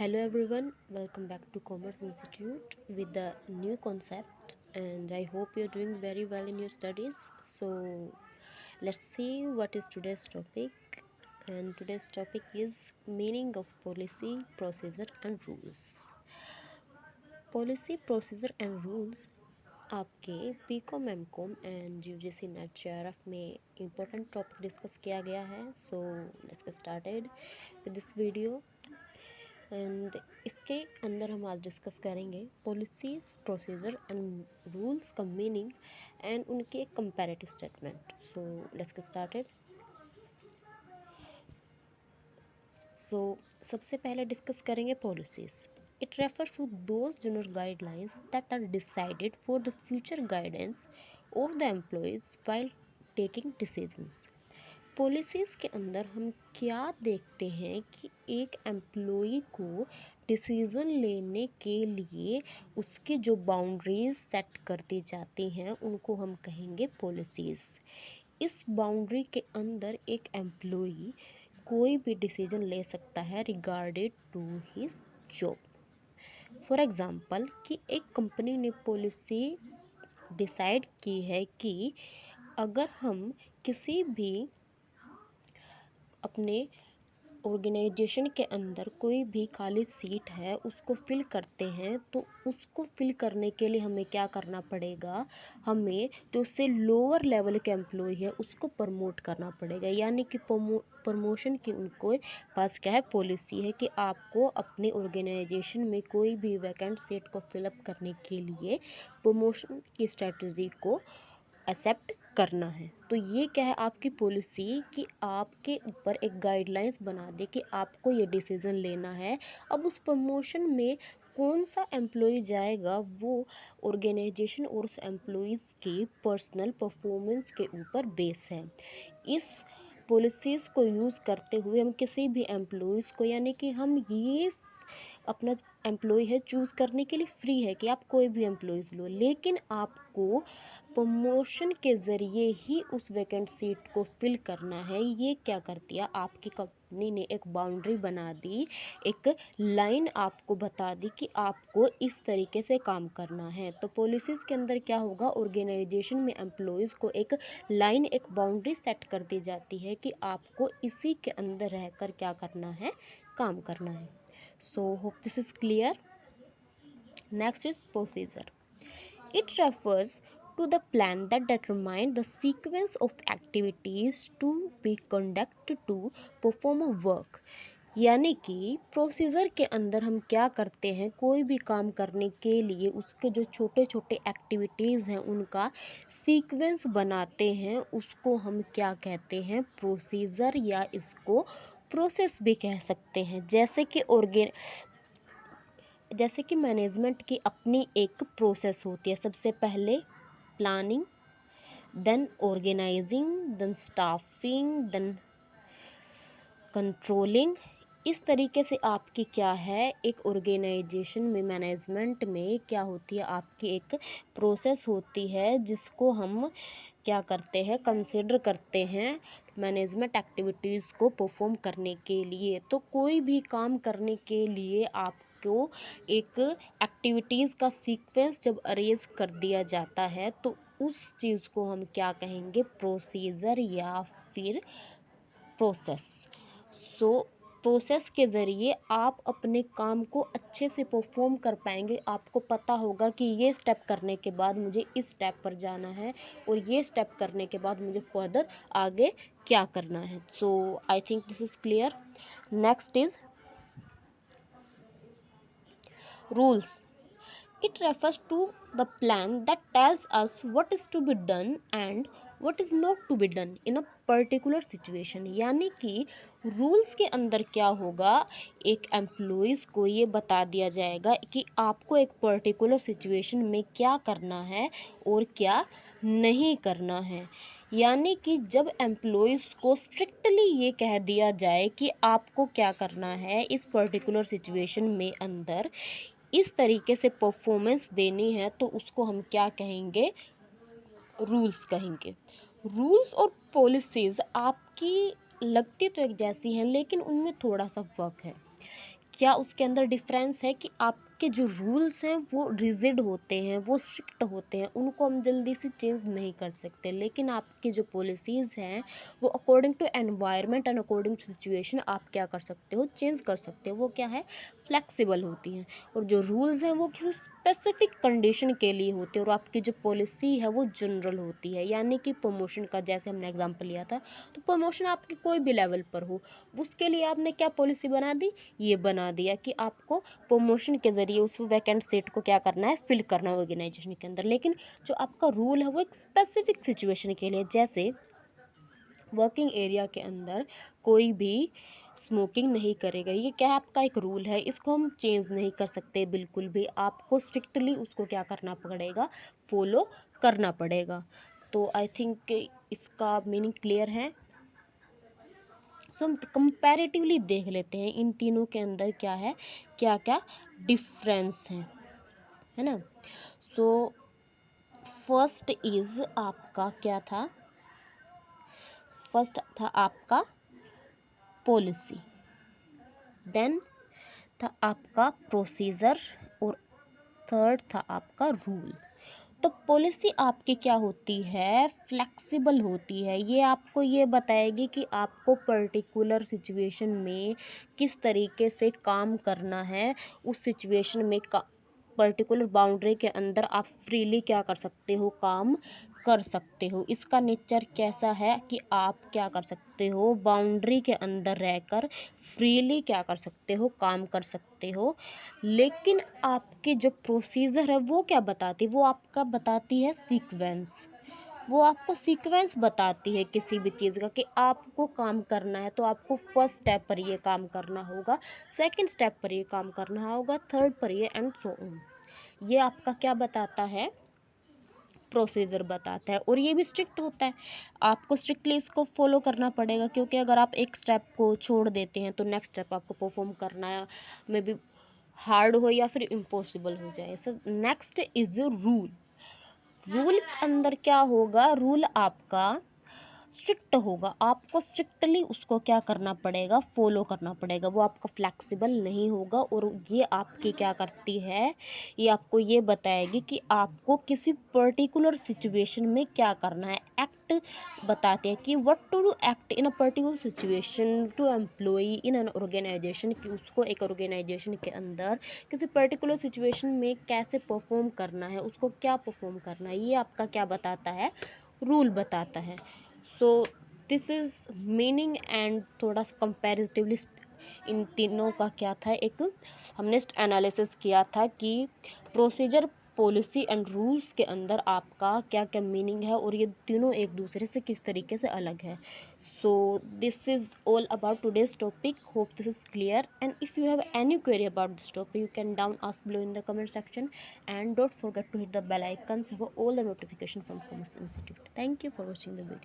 Hello everyone, welcome back to Commerce Institute with the new concept, and I hope you're doing very well in your studies. So let's see what is today's topic. And today's topic is meaning of policy, procedure and rules. Policy, procedure and rules आपके BCom MCom and UGC NET JRF में important topic discuss किया गया है. So let's get started with this video. And इसके अंदर हम आज discuss करेंगे पॉलिसीज, प्रोसीजर एंड रूल्स का मीनिंग एंड उनके comparative statement. So let's get started. So सबसे पहले डिस्कस करेंगे policies. It refers to those general guidelines that are decided for the future guidance of the employees while taking decisions. Policies के अंदर हम क्या देखते हैं कि एक एम्प्लॉई को डिसीज़न लेने के लिए उसके जो बाउंड्रीज सेट कर दी जाती हैं उनको हम कहेंगे पॉलिसीज़. इस बाउंड्री के अंदर एक एम्प्लॉई कोई भी डिसीजन ले सकता है regarded to his job. For example कि एक कंपनी ने पॉलिसी डिसाइड की है कि अगर हम किसी भी अपने ऑर्गेनाइजेशन के अंदर कोई भी खाली सीट है उसको फिल करते हैं तो उसको फिल करने के लिए हमें क्या करना पड़ेगा, हमें जो उससे लोअर लेवल के एम्प्लॉय है उसको प्रमोट करना पड़ेगा. यानी कि प्रमोशन की उनको पास क्या है, पॉलिसी है कि आपको अपने ऑर्गेनाइजेशन में कोई भी वैकेंट सीट को फिलअप करने के लिए प्रमोशन की स्ट्रेटजी को एक्सेप्ट करना है. तो ये क्या है आपकी पॉलिसी कि आपके ऊपर एक गाइडलाइंस बना दे कि आपको ये डिसीजन लेना है. अब उस प्रमोशन में कौन सा एम्प्लॉय जाएगा वो ऑर्गेनाइजेशन और उस एम्प्लॉयज़ की पर्सनल परफॉर्मेंस के ऊपर बेस है. इस पॉलिसीज़ को यूज़ करते हुए हम किसी भी एम्प्लॉयज़ को, यानी कि हम ये अपना एम्प्लॉय है चूज़ करने के लिए फ्री है कि आप कोई भी एम्प्लॉयज़ लो, लेकिन आपको प्रमोशन के ज़रिए ही उस वैकेंट सीट को फिल करना है. ये क्या कर दिया, आपकी कंपनी ने एक बाउंड्री बना दी, एक लाइन आपको बता दी कि आपको इस तरीके से काम करना है. तो पॉलिसीज़ के अंदर क्या होगा, ऑर्गेनाइजेशन में एम्प्लॉयज़ को एक लाइन, एक बाउंड्री सेट कर दी जाती है कि आपको इसी के अंदर रहकर क्या करना है, काम करना है. So hope this is clear. Next is procedure. It refers to the plan that determines the sequence of activities to be conducted to perform a work. यानी कि प्रोसीजर के अंदर हम क्या करते हैं, कोई भी काम करने के लिए उसके जो छोटे छोटे एक्टिविटीज़ हैं उनका सीक्वेंस बनाते हैं, उसको हम क्या कहते हैं, प्रोसीजर, या इसको प्रोसेस भी कह सकते हैं. जैसे कि मैनेजमेंट की अपनी एक प्रोसेस होती है. सबसे पहले planning, then organising, then staffing, then controlling. इस तरीके से आपकी क्या है, एक ऑर्गेनाइजेशन में, मैनेजमेंट में क्या होती है, आपकी एक प्रोसेस होती है जिसको हम क्या करते हैं, कंसिडर करते हैं मैनेजमेंट एक्टिविटीज़ को परफॉर्म करने के लिए. तो कोई भी काम करने के लिए आपको एक एक्टिविटीज़ का सीक्वेंस जब अरेंज कर दिया जाता है तो उस चीज़ को हम क्या कहेंगे, प्रोसीजर या फिर प्रोसेस. सो प्रोसेस के ज़रिए आप अपने काम को अच्छे से परफॉर्म कर पाएंगे. आपको पता होगा कि ये स्टेप करने के बाद मुझे इस स्टेप पर जाना है और ये स्टेप करने के बाद मुझे फर्दर आगे क्या करना है. So I think this is clear. Next is rules. It refers to the plan that tells us what is to be done and what is not to be done in a particular situation. यानी कि rules के अंदर क्या होगा, एक employees को ये बता दिया जाएगा कि आपको एक पर्टिकुलर सिचुएशन में क्या करना है और क्या नहीं करना है. यानी कि जब एम्प्लॉयज़ को स्ट्रिक्टली ये कह दिया जाए कि आपको क्या करना है इस पर्टिकुलर सिचुएशन में अंदर, इस तरीके से परफॉर्मेंस देनी है, तो उसको हम क्या कहेंगे, रूल्स कहेंगे. रूल्स और पॉलिसीज़ आपकी लगती तो एक जैसी हैं लेकिन उनमें थोड़ा सा फर्क है. क्या उसके अंदर डिफरेंस है कि आपके जो रूल्स हैं वो रिजिड होते हैं, वो स्ट्रिक्ट होते हैं, उनको हम जल्दी से चेंज नहीं कर सकते, लेकिन आपकी जो पॉलिसीज़ हैं वो according to environment and according to situation आप क्या कर सकते हो, चेंज कर सकते हो। वो क्या है, फ्लेक्सिबल होती हैं। और जो रूल्स हैं वो किसी स्पेसिफिक कंडीशन के लिए होते हैं, और आपकी जो पॉलिसी है वो जनरल होती है। यानी कि प्रमोशन का जैसे हमने एग्जांपल लिया था, तो प्रमोशन आपके कोई भी लेवल पर हो, उसके लिए आपने क्या पॉलिसी बना दी, ये बना दिया कि आपको प्रमोशन के ज़रिए उस वैकेंट सीट को क्या करना है, फिल करना है ऑर्गेनाइजेशन के अंदर। लेकिन जो आपका रूल है वो एक स्पेसिफिक सिचुएशन के लिए, जैसे वर्किंग एरिया के अंदर कोई भी स्मोकिंग नहीं करेगा, ये क्या आपका एक रूल है, इसको हम चेंज नहीं कर सकते बिल्कुल भी। आपको स्ट्रिक्टली उसको क्या करना पड़ेगा, फॉलो करना पड़ेगा। तो आई थिंक इसका मीनिंग क्लियर है। तो हम कंपैरेटिवली देख लेते हैं इन तीनों के अंदर क्या है, क्या क्या डिफरेंस है ना। सो फर्स्ट इज आपका क्या था, फर्स्ट था आपका पॉलिसी, देन था आपका प्रोसीजर, और थर्ड था आपका रूल। तो पॉलिसी आपकी क्या होती है, फ्लेक्सिबल होती है। ये आपको ये बताएगी कि आपको पर्टिकुलर सिचुएशन में किस तरीके से काम करना है, उस सिचुएशन में पर्टिकुलर बाउंड्री के अंदर आप फ्रीली क्या कर सकते हो, काम कर सकते हो। इसका नेचर कैसा है कि आप क्या कर सकते हो, बाउंड्री के अंदर रहकर फ्रीली क्या कर सकते हो, काम कर सकते हो। लेकिन आपके जो प्रोसीजर है वो क्या बताती है, वो आपका बताती है सीक्वेंस। वो आपको सीक्वेंस बताती है किसी भी चीज़ का कि आपको काम करना है तो आपको फर्स्ट स्टेप पर ये काम करना होगा, सेकंड स्टेप पर ये काम करना होगा, थर्ड पर ये, एंड सो ऑन। ये आपका क्या बताता है, प्रोसीजर बताता है। और ये भी स्ट्रिक्ट होता है, आपको स्ट्रिक्टली इसको फॉलो करना पड़ेगा, क्योंकि अगर आप एक स्टेप को छोड़ देते हैं तो नेक्स्ट स्टेप आपको परफॉर्म करना है मे बी हार्ड हो या फिर इम्पॉसिबल हो जाए। So next is rule. Rule अंदर क्या होगा, रूल आपका स्ट्रिक्ट होगा, आपको स्ट्रिक्टली उसको क्या करना पड़ेगा, फॉलो करना पड़ेगा। वो आपका फ्लेक्सिबल नहीं होगा। और ये आपकी क्या करती है, ये आपको ये बताएगी कि आपको किसी पर्टिकुलर सिचुएशन में क्या करना है। एक्ट बताते हैं कि what to do act in a particular situation to employee in an organisation, कि उसको एक ऑर्गेनाइजेशन के अंदर किसी पर्टिकुलर सिचुएशन में कैसे परफॉर्म करना है, उसको क्या परफॉर्म करना है, ये आपका क्या बताता है, रूल बताता है। So this is meaning. And थोड़ा सा कंपैरेटिवली इन तीनों का क्या था, एक हमने एनालिसिस किया था कि प्रोसीजर, पॉलिसी एंड रूल्स के अंदर आपका क्या क्या मीनिंग है, और ये तीनों एक दूसरे से किस तरीके से अलग है। So this is all about today's topic, hope this is clear, and if you have any query about this topic, you can down ask below in the comment section, and don't forget to hit the bell icons for all the notification from Commerce Institute. Thank you for watching the video.